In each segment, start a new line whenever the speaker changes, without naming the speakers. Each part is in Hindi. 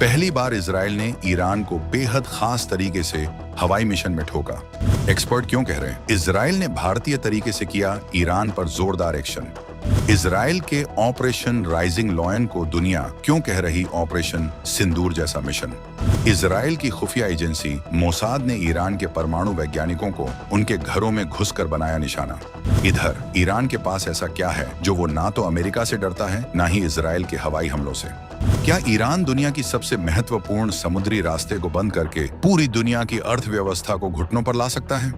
पहली बार इजराइल ने ईरान को बेहद खास तरीके से हवाई मिशन में ठोका। एक्सपर्ट क्यों कह रहे हैं? इजराइल ने भारतीय तरीके से किया ईरान पर जोरदार एक्शन। इजराइल के ऑपरेशन राइजिंग लॉयन को दुनिया क्यों कह रही ऑपरेशन सिंदूर जैसा मिशन? इजराइल की खुफिया एजेंसी मोसाद ने ईरान के परमाणु वैज्ञानिकों को उनके घरों में घुसकर बनाया निशाना। इधर ईरान के पास ऐसा क्या है जो वो ना तो अमेरिका से डरता है ना ही इजराइल के हवाई हमलों से? क्या ईरान दुनिया की सबसे महत्वपूर्ण समुद्री रास्ते को बंद करके पूरी दुनिया की अर्थव्यवस्था को घुटनों पर ला सकता है?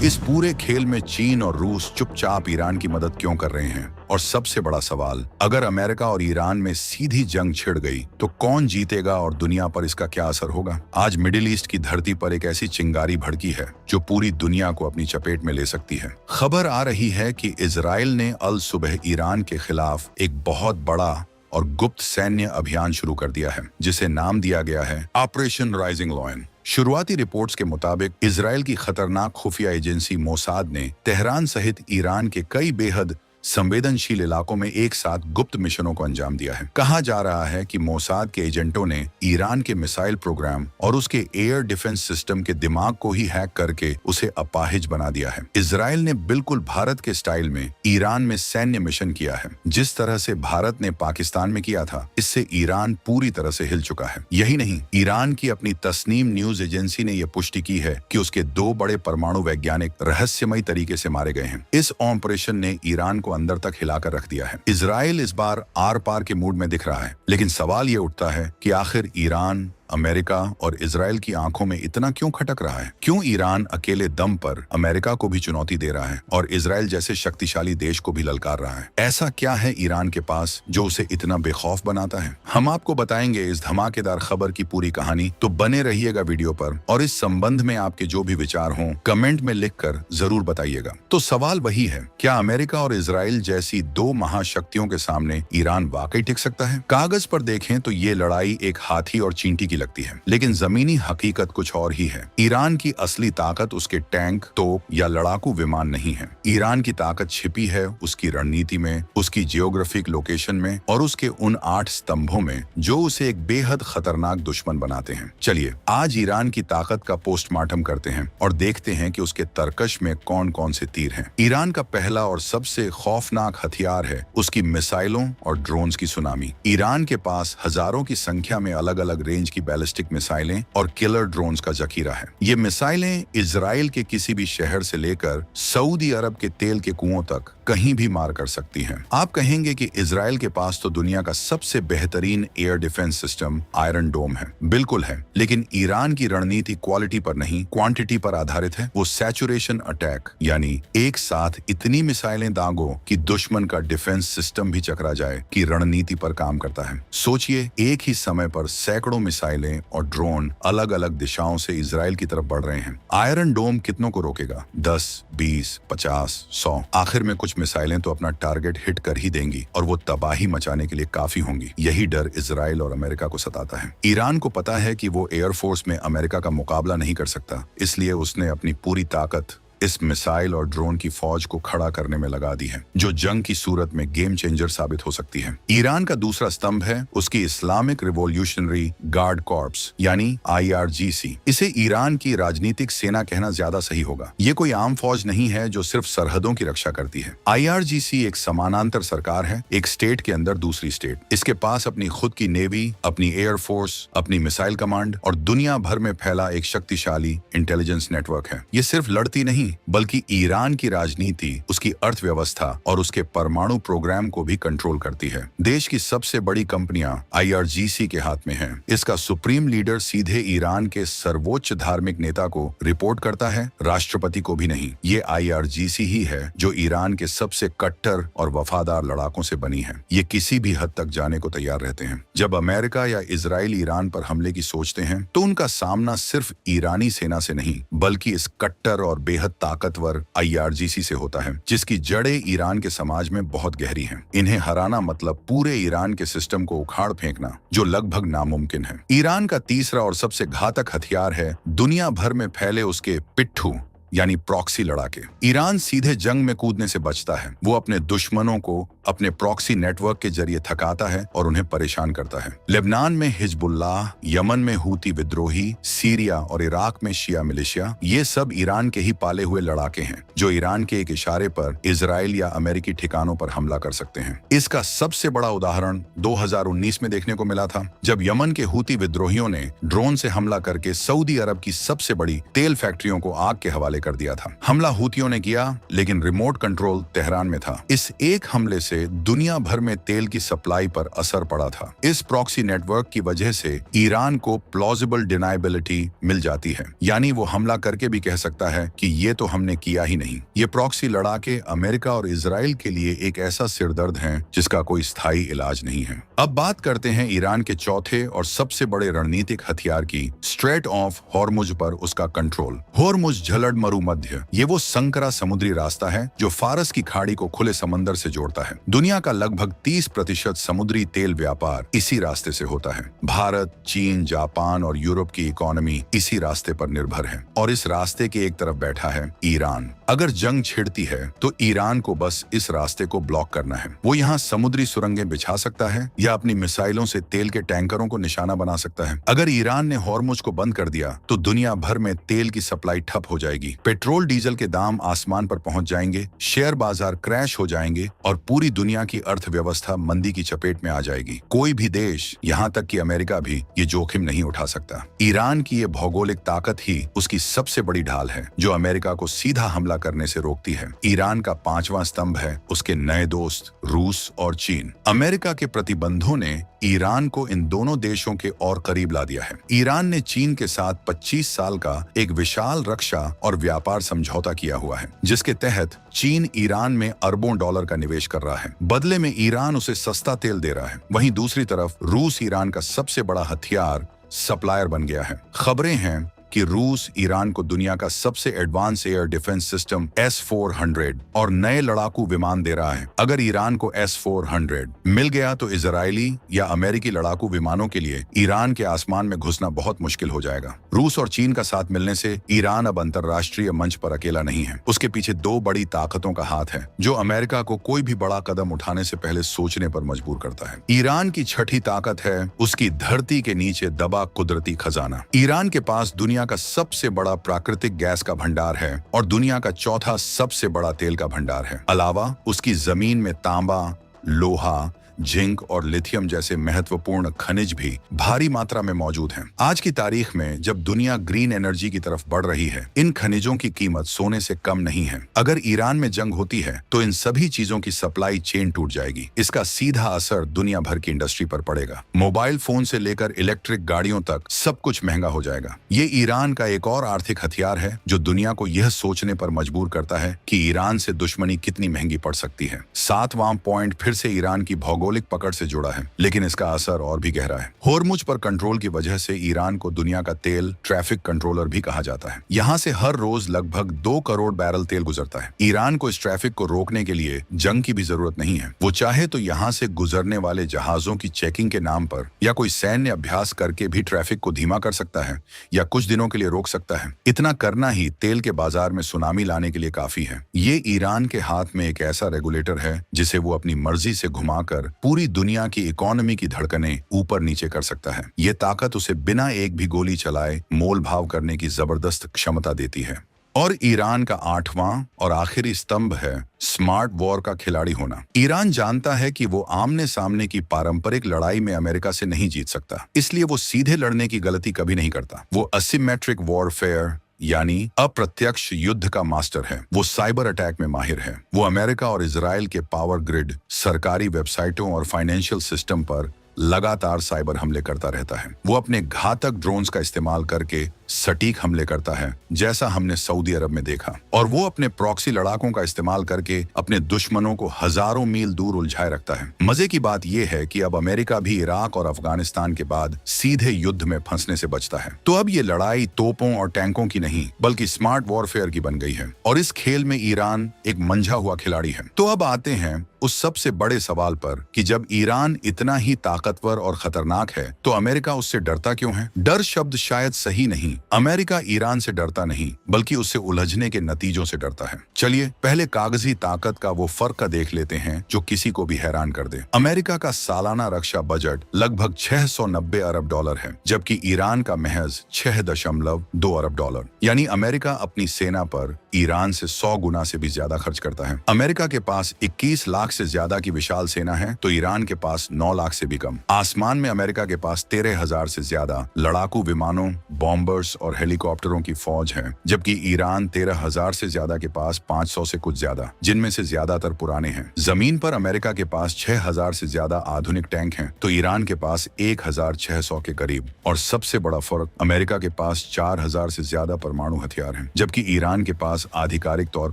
इस पूरे खेल में चीन और रूस चुपचाप ईरान की मदद क्यों कर रहे हैं? और सबसे बड़ा सवाल, अगर अमेरिका और ईरान में सीधी जंग छिड़ गई तो कौन जीतेगा और दुनिया पर इसका क्या असर होगा? आज मिडिल ईस्ट की धरती पर एक ऐसी चिंगारी भड़की है जो पूरी दुनिया को अपनी चपेट में ले सकती है। खबर आ रही है कि इजराइल ने अल सुबह ईरान के खिलाफ एक बहुत बड़ा और गुप्त सैन्य अभियान शुरू कर दिया है, जिसे नाम दिया गया है ऑपरेशन राइजिंग लॉयन। शुरुआती रिपोर्ट्स के मुताबिक इजराइल की खतरनाक खुफिया एजेंसी मोसाद ने तेहरान सहित ईरान के कई बेहद संवेदनशील इलाकों में एक साथ गुप्त मिशनों को अंजाम दिया है। कहा जा रहा है कि मोसाद के एजेंटों ने ईरान के मिसाइल प्रोग्राम और उसके एयर डिफेंस सिस्टम के दिमाग को ही हैक करके उसे अपाहिज बना दिया है। इजराइल ने बिल्कुल भारत के स्टाइल में ईरान में सैन्य मिशन किया है। जिस तरह से भारत ने पाकिस्तान में किया था, इससे ईरान पूरी तरह से हिल चुका है। यही नहीं, ईरान की अपनी तस्नीम न्यूज एजेंसी ने यह पुष्टि की है कि उसके 2 बड़े परमाणु वैज्ञानिक रहस्यमयी तरीके से मारे गए हैं। इस ऑपरेशन ने ईरान को अंदर तक हिलाकर रख दिया है। इजराइल इस बार आर पार के मूड में दिख रहा है, लेकिन सवाल ये उठता है कि आखिर ईरान, अमेरिका और इजराइल की आंखों में इतना क्यों खटक रहा है? क्यों ईरान अकेले दम पर अमेरिका को भी चुनौती दे रहा है और इजराइल जैसे शक्तिशाली देश को भी ललकार रहा है? ऐसा क्या है ईरान के पास जो उसे इतना बेखौफ बनाता है? हम आपको बताएंगे इस धमाकेदार खबर की पूरी कहानी, तो बने रहिएगा वीडियो पर। और इस संबंध में आपके जो भी विचार हों कमेंट में लिखकर जरूर बताइएगा। तो सवाल वही है, क्या अमेरिका और इजराइल जैसी 2 महाशक्तियों के सामने ईरान वाकई टिक सकता है? कागज पर देखें तो ये लड़ाई एक हाथी और चींटी की लगती है, लेकिन जमीनी हकीकत कुछ और ही है। ईरान की असली ताकत उसके टैंक, तोप या लड़ाकू विमान नहीं है। ईरान की ताकत छिपी है उसकी रणनीति में, उसकी जियोग्राफिक लोकेशन में और उसके उन 8 स्तंभों में जो उसे एक बेहद खतरनाक दुश्मन बनाते हैं। चलिए आज ईरान की ताकत का पोस्टमार्टम करते हैं और देखते हैं कि उसके तरकश में कौन कौन से तीर हैं। ईरान का पहला और सबसे खौफनाक हथियार है उसकी मिसाइलों और ड्रोन्स की सुनामी। ईरान के पास हजारों की संख्या में अलग अलग रेंज की बैलिस्टिक मिसाइलें और किलर ड्रोन्स का जखीरा है। ये मिसाइलें इजराइल के किसी भी शहर से लेकर सऊदी अरब के तेल के कुओं तक कहीं भी मार कर सकती हैं। आप कहेंगे कि इजराइल के पास तो दुनिया का सबसे बेहतरीन एयर डिफेंस सिस्टम आयरन डोम है। बिल्कुल है, लेकिन ईरान की रणनीति क्वालिटी पर नहीं क्वांटिटी पर आधारित है। वो सैचुरेशन अटैक, यानी एक साथ इतनी मिसाइलें दागो कि दुश्मन का डिफेंस सिस्टम भी चकरा जाए, की रणनीति पर काम करता है। सोचिए, एक ही समय पर सैकड़ों मिसाइलें और ड्रोन अलग अलग दिशाओं से इजराइल की तरफ बढ़ रहे हैं। आयरन डोम कितनों को रोकेगा? 10, 20, 50, 100। आखिर में कुछ मिसाइलें तो अपना टारगेट हिट कर ही देंगी और वो तबाही मचाने के लिए काफी होंगी। यही डर इजराइल और अमेरिका को सताता है। ईरान को पता है कि वो एयरफोर्स में अमेरिका का मुकाबला नहीं कर सकता, इसलिए उसने अपनी पूरी ताकत इस मिसाइल और ड्रोन की फौज को खड़ा करने में लगा दी है, जो जंग की सूरत में गेम चेंजर साबित हो सकती है। ईरान का दूसरा स्तंभ है उसकी इस्लामिक रिवॉल्यूशनरी गार्ड कॉर्प्स, यानी IRGC। इसे ईरान की राजनीतिक सेना कहना ज्यादा सही होगा। ये कोई आम फौज नहीं है जो सिर्फ सरहदों की रक्षा करती है। IRGC एक समानांतर सरकार है, एक स्टेट के अंदर दूसरी स्टेट। इसके पास अपनी खुद की नेवी, अपनी एयरफोर्स, अपनी मिसाइल कमांड और दुनिया भर में फैला एक शक्तिशाली इंटेलिजेंस नेटवर्क है। ये सिर्फ लड़ती नहीं बल्कि ईरान की राजनीति, उसकी अर्थव्यवस्था और उसके परमाणु प्रोग्राम को भी कंट्रोल करती है। देश की सबसे बड़ी कंपनियां IRGC के हाथ में हैं। इसका सुप्रीम लीडर सीधे ईरान के सर्वोच्च धार्मिक नेता को रिपोर्ट करता है, राष्ट्रपति को भी नहीं। ये IRGC ही है जो ईरान के सबसे कट्टर और वफादार लड़ाकों से बनी है। ये किसी भी हद तक जाने को तैयार रहते हैं। जब अमेरिका या इजराइल ईरान पर हमले की सोचते हैं तो उनका सामना सिर्फ ईरानी सेना से नहीं बल्कि इस कट्टर और बेहद ताकतवर IRGC से होता है, जिसकी जड़ें ईरान के समाज में बहुत गहरी हैं। इन्हें हराना मतलब पूरे ईरान के सिस्टम को उखाड़ फेंकना, जो लगभग नामुमकिन है। ईरान का तीसरा और सबसे घातक हथियार है दुनिया भर में फैले उसके पिट्ठू यानी प्रॉक्सी लड़ाके। ईरान सीधे जंग में कूदने से बचता है। वो अपने दुश्मनों को अपने प्रॉक्सी नेटवर्क के जरिए थकाता है और उन्हें परेशान करता है। लेबनान में हिजबुल्लाह, यमन में हूती विद्रोही, सीरिया और इराक में शिया मिलिशिया, ये सब ईरान के ही पाले हुए लड़ाके हैं जो ईरान के एक इशारे पर इजराइल या अमेरिकी ठिकानों पर हमला कर सकते हैं। इसका सबसे बड़ा उदाहरण 2019 में देखने को मिला था, जब यमन के हूती विद्रोहियों ने ड्रोन से हमला करके सऊदी अरब की सबसे बड़ी तेल फैक्ट्रियों को आग के हवाले कर दिया था। हमला हूतियों ने किया, लेकिन रिमोट कंट्रोल तेहरान में था। इस एक हमले से दुनिया भर में तेल की सप्लाई पर असर पड़ा था। इस प्रॉक्सी नेटवर्क की वजह से ईरान को प्लॉजिबल डिनाइबिलिटी मिल जाती है, यानी वो हमला करके भी कह सकता है कि ये तो हमने किया ही नहीं। ये प्रॉक्सी लड़ाके अमेरिका और इजराइल के लिए एक ऐसा सिरदर्द है जिसका कोई स्थायी इलाज नहीं है। अब बात करते हैं ईरान के चौथे और सबसे बड़े रणनीतिक हथियार की, स्ट्रेट ऑफ हॉर्मुज पर उसका कंट्रोल। हॉर्मुज झलड़ मरुमध्य, ये वो संकरा समुद्री रास्ता है जो फारस की खाड़ी को खुले समंदर से जोड़ता है। दुनिया का लगभग 30% समुद्री तेल व्यापार इसी रास्ते से होता है। भारत, चीन, जापान और यूरोप की इकोनॉमी इसी रास्ते पर निर्भर है और इस रास्ते के एक तरफ बैठा है ईरान। अगर जंग छिड़ती है तो ईरान को बस इस रास्ते को ब्लॉक करना है। वो यहाँ समुद्री सुरंगें बिछा सकता है या अपनी मिसाइलों से तेल के टैंकरों को निशाना बना सकता है। अगर ईरान ने हॉर्मुज को बंद कर दिया तो दुनिया भर में तेल की सप्लाई ठप हो जाएगी, पेट्रोल डीजल के दाम आसमान पर पहुंच जाएंगे, शेयर बाजार क्रैश हो जाएंगे और पूरी दुनिया की अर्थव्यवस्था मंदी की चपेट में आ जाएगी। कोई भी देश, यहाँ तक कि अमेरिका भी, ये जोखिम नहीं उठा सकता। ईरान की ये भौगोलिक ताकत ही उसकी सबसे बड़ी ढाल है जो अमेरिका को सीधा हमला करने से रोकती है। ईरान का पांचवां स्तंभ है उसके नए दोस्त रूस और चीन। अमेरिका के प्रतिबंधों ने ईरान को इन दोनों देशों के और करीब ला दिया है। ईरान ने चीन के साथ 25 साल का एक विशाल रक्षा और व्यापार समझौता किया हुआ है, जिसके तहत चीन ईरान में अरबों डॉलर का निवेश कर रहा है। बदले में ईरान उसे सस्ता तेल दे रहा है। वहीं दूसरी तरफ रूस ईरान का सबसे बड़ा हथियार सप्लायर बन गया है। खबरें हैं कि रूस ईरान को दुनिया का सबसे advance air defence system S-400 और नए लड़ाकू विमान दे रहा है। अगर ईरान को S-400 मिल गया तो इजरायली या अमेरिकी लड़ाकू विमानों के लिए ईरान के आसमान में घुसना बहुत मुश्किल हो जाएगा। रूस और चीन का साथ मिलने से ईरान अब अंतर्राष्ट्रीय मंच पर अकेला नहीं है। उसके पीछे दो बड़ी ताकतों का हाथ है जो अमेरिका को कोई भी बड़ा कदम उठाने से पहले सोचने पर मजबूर करता है। ईरान की छठी ताकत है उसकी धरती के नीचे दबा कुदरती खजाना। ईरान के पास दुनिया का सबसे बड़ा प्राकृतिक गैस का भंडार है और दुनिया का चौथा सबसे बड़ा तेल का भंडार है। अलावा उसकी जमीन में तांबा, लोहा, जिंक और लिथियम जैसे महत्वपूर्ण खनिज भी भारी मात्रा में मौजूद हैं। आज की तारीख में जब दुनिया ग्रीन एनर्जी की तरफ बढ़ रही है, इन खनिजों की कीमत सोने से कम नहीं है। अगर ईरान में जंग होती है तो इन सभी चीजों की सप्लाई चेन टूट जाएगी। इसका सीधा असर दुनिया भर की इंडस्ट्री पर पड़ेगा। मोबाइल फोन से लेकर इलेक्ट्रिक गाड़ियों तक सब कुछ महंगा हो जाएगा। ये ईरान का एक और आर्थिक हथियार है जो दुनिया को यह सोचने पर मजबूर करता है कि ईरान से दुश्मनी कितनी महंगी पड़ सकती है। सातवां पॉइंट फिर से ईरान की भौगोलिक पकड़ से जुड़ा है, लेकिन इसका असर और भी गहरा है। हॉर्मुज पर कंट्रोल की वजह से ईरान को दुनिया का तेल ट्रैफिक कंट्रोलर भी कहा जाता है। यहाँ से हर रोज लगभग 2 करोड़ बैरल तेल गुजरता है। ईरान को इस ट्रैफिक को रोकने के लिए जंग की भी जरूरत नहीं है। वो चाहे तो यहाँ से गुजरने वाले जहाजों की चेकिंग के नाम पर या कोई सैन्य अभ्यास करके भी ट्रैफिक को धीमा कर सकता है या कुछ दिनों के लिए रोक सकता है। इतना करना ही तेल के बाजार में सुनामी लाने के लिए काफी है। ये ईरान के हाथ में एक ऐसा रेगुलेटर है जिसे वो अपनी मर्जी से घुमाकर पूरी दुनिया की इकोनॉमी की धड़कनें ऊपर नीचे कर सकता है। ये ताकत उसे बिना एक भी गोली चलाए मोल भाव करने की जबरदस्त क्षमता देती है। और ईरान का आठवां और आखिरी स्तंभ है स्मार्ट वॉर का खिलाड़ी होना। ईरान जानता है कि वो आमने सामने की पारंपरिक लड़ाई में अमेरिका से नहीं जीत सकता, इसलिए वो सीधे लड़ने की गलती कभी नहीं करता। वो असिमेट्रिक वॉरफेयर यानी अप्रत्यक्ष युद्ध का मास्टर है। वो साइबर अटैक में माहिर है। वो अमेरिका और इजराइल के पावर ग्रिड, सरकारी वेबसाइटों और फाइनेंशियल सिस्टम पर लगातार साइबर हमले करता रहता है। वो अपने घातक ड्रोन्स का इस्तेमाल करके सटीक हमले करता है, जैसा हमने सऊदी अरब में देखा। और वो अपने प्रॉक्सी लड़ाकों का इस्तेमाल करके अपने दुश्मनों को हजारों मील दूर उलझाए रखता है। मजे की बात यह है कि अब अमेरिका भी इराक और अफगानिस्तान के बाद सीधे युद्ध में फंसने से बचता है। तो अब ये लड़ाई तोपों और टैंकों की नहीं बल्कि स्मार्ट वॉरफेयर की बन गई है और इस खेल में ईरान एक मंझा हुआ खिलाड़ी है। तो अब आते हैं उस सबसे बड़े सवाल पर कि जब ईरान इतना ही ताकतवर और खतरनाक है, तो अमेरिका उससे डरता क्यों है? डर शब्द शायद सही नहीं। अमेरिका ईरान से डरता नहीं, बल्कि उससे उलझने के नतीजों से डरता है। चलिए पहले कागजी ताकत का वो फर्क देख लेते हैं जो किसी को भी हैरान कर दे। अमेरिका का सालाना रक्षा बजट लगभग 690 अरब डॉलर है, जबकि ईरान का महज 6.2 अरब डॉलर। यानी अमेरिका अपनी सेना पर ईरान से 100 गुना से भी ज्यादा खर्च करता है। अमेरिका के पास 21 लाख से ज्यादा की विशाल सेना है, तो ईरान के पास 9 लाख से भी कम। आसमान में अमेरिका के पास 13,000 से ज्यादा लड़ाकू विमानों, बॉम्बर्स और हेलीकॉप्टरों की फौज है, जबकि ईरान 13,000 से ज्यादा के पास 500 से कुछ ज्यादा, जिनमें से ज्यादातर पुराने हैं। जमीन पर अमेरिका के पास 6,000 से ज्यादा आधुनिक टैंक हैं, तो ईरान के पास 1,600 के करीब। और सबसे बड़ा फर्क, अमेरिका के पास 4,000 से ज्यादा परमाणु हथियार हैं, जबकि ईरान के पास आधिकारिक तौर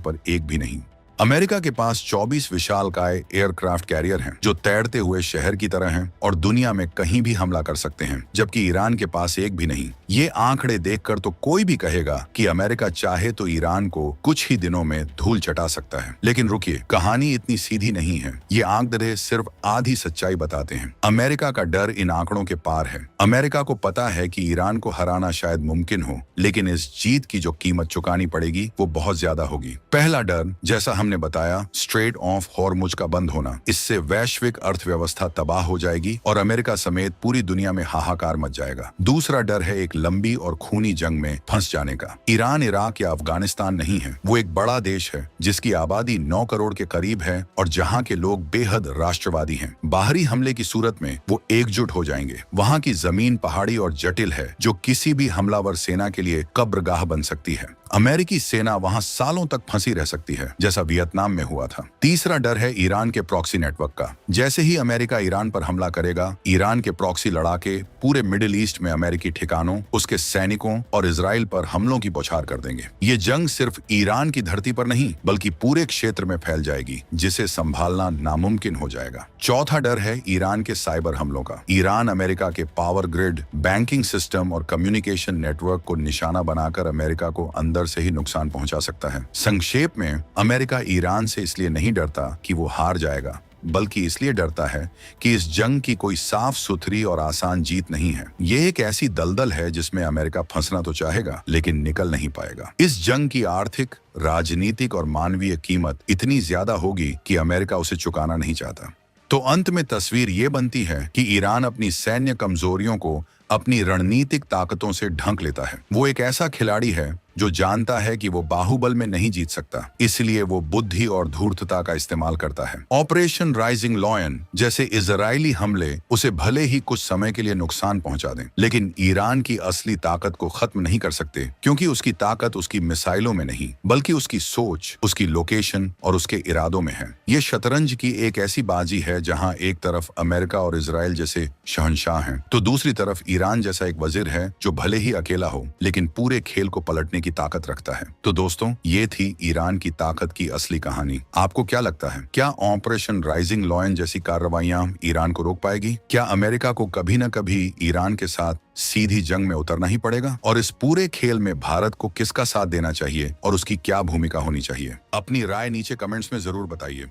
पर एक भी नहीं। अमेरिका के पास 24 विशालकाय एयरक्राफ्ट कैरियर हैं, जो तैरते हुए शहर की तरह हैं और दुनिया में कहीं भी हमला कर सकते हैं, जबकि ईरान के पास एक भी नहीं। ये आंकड़े देखकर तो कोई भी कहेगा कि अमेरिका चाहे तो ईरान को कुछ ही दिनों में धूल चटा सकता है। लेकिन रुकिए, कहानी इतनी सीधी नहीं है। ये आंकड़े सिर्फ आधी सच्चाई बताते हैं। अमेरिका का डर इन आंकड़ों के पार है। अमेरिका को पता है कि ईरान को हराना शायद मुमकिन हो, लेकिन इस जीत की जो कीमत चुकानी पड़ेगी वो बहुत ज्यादा होगी। पहला डर, जैसा हमने बताया, स्ट्रेट ऑफ हॉर्मुज का बंद होना। इससे वैश्विक अर्थव्यवस्था तबाह हो जाएगी और अमेरिका समेत पूरी दुनिया में हाहाकार मच जाएगा। दूसरा डर है एक लंबी और खूनी जंग में फंस जाने का। ईरान इराक या अफगानिस्तान नहीं है, वो एक बड़ा देश है जिसकी आबादी 9 करोड़ के करीब है और जहां के लोग बेहद राष्ट्रवादी हैं। बाहरी हमले की सूरत में वो एकजुट हो जाएंगे। वहां की जमीन पहाड़ी और जटिल है, जो किसी भी हमलावर सेना के लिए कब्रगाह बन सकती है। अमेरिकी सेना वहां सालों तक फंसी रह सकती है, जैसा वियतनाम में हुआ था। तीसरा डर है ईरान के प्रॉक्सी नेटवर्क का। जैसे ही अमेरिका ईरान पर हमला करेगा, ईरान के प्रॉक्सी लड़ाके पूरे मिडिल ईस्ट में अमेरिकी ठिकानों, उसके सैनिकों और इजराइल पर हमलों की बौछार कर देंगे। ये जंग सिर्फ ईरान की धरती पर नहीं, बल्कि पूरे क्षेत्र में फैल जाएगी, जिसे संभालना नामुमकिन हो जाएगा। चौथा डर है ईरान के साइबर हमलों का। ईरान अमेरिका के पावर ग्रिड, बैंकिंग सिस्टम और कम्युनिकेशन नेटवर्क को निशाना बनाकर अमेरिका को अंदर से ही नुकसान पहुंचा सकता है। संक्षेप में, अमेरिका ईरान से इसलिए नहीं डरता कि वो हार जाएगा, बल्कि इसलिए डरता है कि इस जंग की कोई साफ सुथरी और आसान जीत नहीं है। ये एक ऐसी दलदल है जिसमें अमेरिका फंसना तो चाहेगा, लेकिन निकल नहीं पाएगा। इस जंग की आर्थिक, राजनीतिक और मानवीय कीमत इतनी ज्यादा होगी कि अमेरिका उसे चुकाना नहीं चाहता। तो अंत में तस्वीर ये बनती है कि ईरान अपनी सैन्य कमजोरियों को अपनी रणनीतिक ताकतों से ढंक लेता है। वो एक ऐसा खिलाड़ी है जो जानता है कि वो बाहुबल में नहीं जीत सकता, इसलिए वो बुद्धि और धूर्तता का इस्तेमाल करता है। ऑपरेशन राइजिंग लॉयन जैसे इजरायली हमले उसे भले ही कुछ समय के लिए नुकसान पहुंचा दें, लेकिन ईरान की असली ताकत को खत्म नहीं कर सकते, क्योंकि उसकी ताकत उसकी मिसाइलों में नहीं, बल्कि उसकी सोच, उसकी लोकेशन और उसके इरादों में है। ये शतरंज की एक ऐसी बाजी है जहां एक तरफ अमेरिका और इजराइल जैसे शहंशाह हैं, तो दूसरी तरफ ईरान जैसा एक वजीर है जो भले ही अकेला हो, लेकिन पूरे खेल को पलटने की ताकत रखता है। तो दोस्तों, ये थी ईरान की ताकत की असली कहानी। आपको क्या लगता है, क्या ऑपरेशन राइजिंग लॉयन जैसी कार्रवाइयां ईरान को रोक पाएगी? क्या अमेरिका को कभी न कभी ईरान के साथ सीधी जंग में उतरना ही पड़ेगा? और इस पूरे खेल में भारत को किसका साथ देना चाहिए और उसकी क्या भूमिका होनी चाहिए? अपनी राय नीचे कमेंट्स में जरूर बताइए।